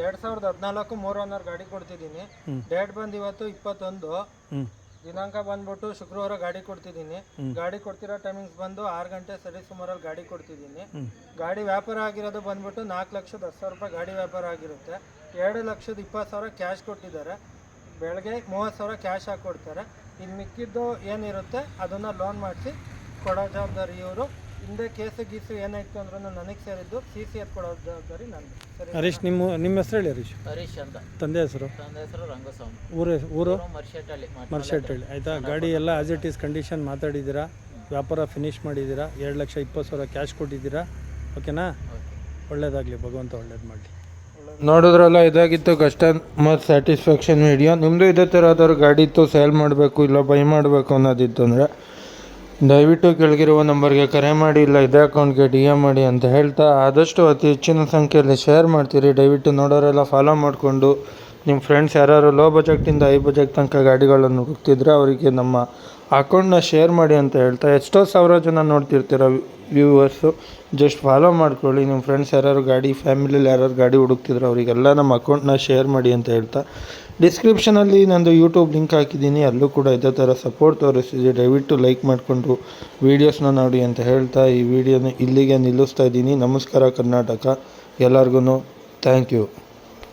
2014 3 owner ಗಾಡಿ ಕೊಡ್ತಿದ್ದೀನಿ. Date ಬಂದು ಇವತ್ತು 21, ದಿನಾಂಕ ಬಂದ್ಬಿಟ್ಟು ಶುಕ್ರವಾರ ಗಾಡಿ ಕೊಡ್ತಿದ್ದೀನಿ. ಗಾಡಿ ಕೊಡ್ತಿರೋ ಟೈಮಿಂಗ್ಸ್ ಬಂದು 6 ಗಂಟೆ ಸರಿ ಸುಮಾರಲ್ಲಿ ಗಾಡಿ ಕೊಡ್ತಿದ್ದೀನಿ. ಗಾಡಿ ವ್ಯಾಪಾರ ಆಗಿರೋದು ಬಂದ್ಬಿಟ್ಟು 4,10,000 ರೂಪಾಯಿ ಗಾಡಿ ವ್ಯಾಪಾರ ಆಗಿರುತ್ತೆ. 2,20,000 ಕ್ಯಾಶ್ ಕೊಟ್ಟಿದ್ದಾರೆ. ಬೆಳಗ್ಗೆ 30,000 ಕ್ಯಾಶ್ ಹಾಕಿ ಕೊಡ್ತಾರೆ. ಇನ್ನು ಮಿಕ್ಕಿದ್ದು ಏನಿರುತ್ತೆ ಅದನ್ನು ಲೋನ್ ಮಾಡಿಸಿ ಕೊಡೋ ಜವಾಬ್ದಾರಿ ಇವರು. ಹಿಂದೆ ಕೇಸು ಗೀಸು ಏನಾಯ್ತು ಅಂದ್ರೂ ನನಗೆ ಸೇರಿದ್ದು, CC ಎತ್ ಕೊಡೋ ಜವಾಬ್ದಾರಿ ನಂದು. ಸರಿ ಹರೀಶ್, ನಿಮ್ಮ ಹೆಸರು ಹೇಳಿ. ಹರೀಶ್ ಅಂತ. ತಂದೆ ಹೆಸರು ರಂಗಸ್ವಾಮಿ. ಊರು ಮರ್ಷೆಟ್ಟಳ್ಳಿ. ಆಯಿತಾ. ಗಾಡಿ ಎಲ್ಲ ಆಸ್ ಇಟ್ ಈಸ್ ಕಂಡೀಷನ್ ಮಾತಾಡಿದ್ದೀರಾ, ವ್ಯಾಪಾರ ಫಿನಿಶ್ ಮಾಡಿದ್ದೀರಾ, 2,20,000 ಕ್ಯಾಶ್ ಕೊಟ್ಟಿದ್ದೀರಾ. ಓಕೆನಾ? ಒಳ್ಳೇದಾಗಲಿ, ಭಗವಂತ ಒಳ್ಳೇದು ಮಾಡಲಿ. ನೋಡಿದ್ರಲ್ಲ, ಇದಾಗಿತ್ತು ಕಸ್ಟಮರ್ ಸ್ಯಾಟಿಸ್ಫ್ಯಾಕ್ಷನ್ ವಿಡಿಯೋ. ನಿಮ್ಮದು ಇದೇ ಥರ ಯಾವ್ದಾದ್ರು ಗಾಡಿ ಇತ್ತು, ಸೇಲ್ ಮಾಡಬೇಕು ಇಲ್ಲ ಬೈ ಮಾಡಬೇಕು ಅನ್ನೋದಿತ್ತು ಅಂದರೆ ದಯವಿಟ್ಟು ಕೆಳಗಿರುವ ನಂಬರ್ಗೆ ಕರೆ ಮಾಡಿ, ಇಲ್ಲ ಇದೇ ಅಕೌಂಟ್ಗೆ DM ಮಾಡಿ ಅಂತ ಹೇಳ್ತಾ, ಆದಷ್ಟು ಅತಿ ಹೆಚ್ಚಿನ ಸಂಖ್ಯೆಯಲ್ಲಿ ಶೇರ್ ಮಾಡ್ತೀರಿ. ದಯವಿಟ್ಟು ನೋಡೋರೆಲ್ಲ ಫಾಲೋ ಮಾಡಿಕೊಂಡು ನಿಮ್ಮ ಫ್ರೆಂಡ್ಸ್ ಯಾರು ಲೋ ಬಜೆಟಿಂದ ಹೈ ಬಜೆಟ್ ತನಕ ಗಾಡಿಗಳನ್ನು ಹುಡುಕ್ತಿದ್ರೆ ಅವರಿಗೆ ನಮ್ಮ ಅಕೌಂಟ್ನ ಶೇರ್ ಮಾಡಿ ಅಂತ ಹೇಳ್ತಾ, ಎಷ್ಟೋ ಸಾವಿರ ಜನ ನೋಡ್ತಿರ್ತೀರ ವ್ಯೂವರ್ಸು, ಜಸ್ಟ್ ಫಾಲೋ ಮಾಡ್ಕೊಳ್ಳಿ. ನಿಮ್ಮ ಫ್ರೆಂಡ್ಸ್ ಯಾರು ಗಾಡಿ, ಫ್ಯಾಮಿಲಿಯಲ್ಲಿ ಯಾರು ಗಾಡಿ ಹುಡುಕ್ತಿದ್ರು ಅವರಿಗೆಲ್ಲ ನಮ್ಮ ಅಕೌಂಟ್ನ ಶೇರ್ ಮಾಡಿ ಅಂತ ಹೇಳ್ತಾ, ಡಿಸ್ಕ್ರಿಪ್ಷನಲ್ಲಿ ನಂದು ಯೂಟ್ಯೂಬ್ ಲಿಂಕ್ ಹಾಕಿದ್ದೀನಿ, ಅಲ್ಲೂ ಕೂಡ ಇದೇ ಥರ ಸಪೋರ್ಟ್ ತೋರಿಸ್ತಿದೆ. ದಯವಿಟ್ಟು ಲೈಕ್ ಮಾಡಿಕೊಂಡು ವೀಡಿಯೋಸ್ನ ನೋಡಿ ಅಂತ ಹೇಳ್ತಾ ಈ ವಿಡಿಯೋನ ಇಲ್ಲಿಗೆ ನಿಲ್ಲಿಸ್ತಾ ಇದ್ದೀನಿ. ನಮಸ್ಕಾರ ಕರ್ನಾಟಕ, ಎಲ್ಲರಿಗೂ ಥ್ಯಾಂಕ್ ಯು.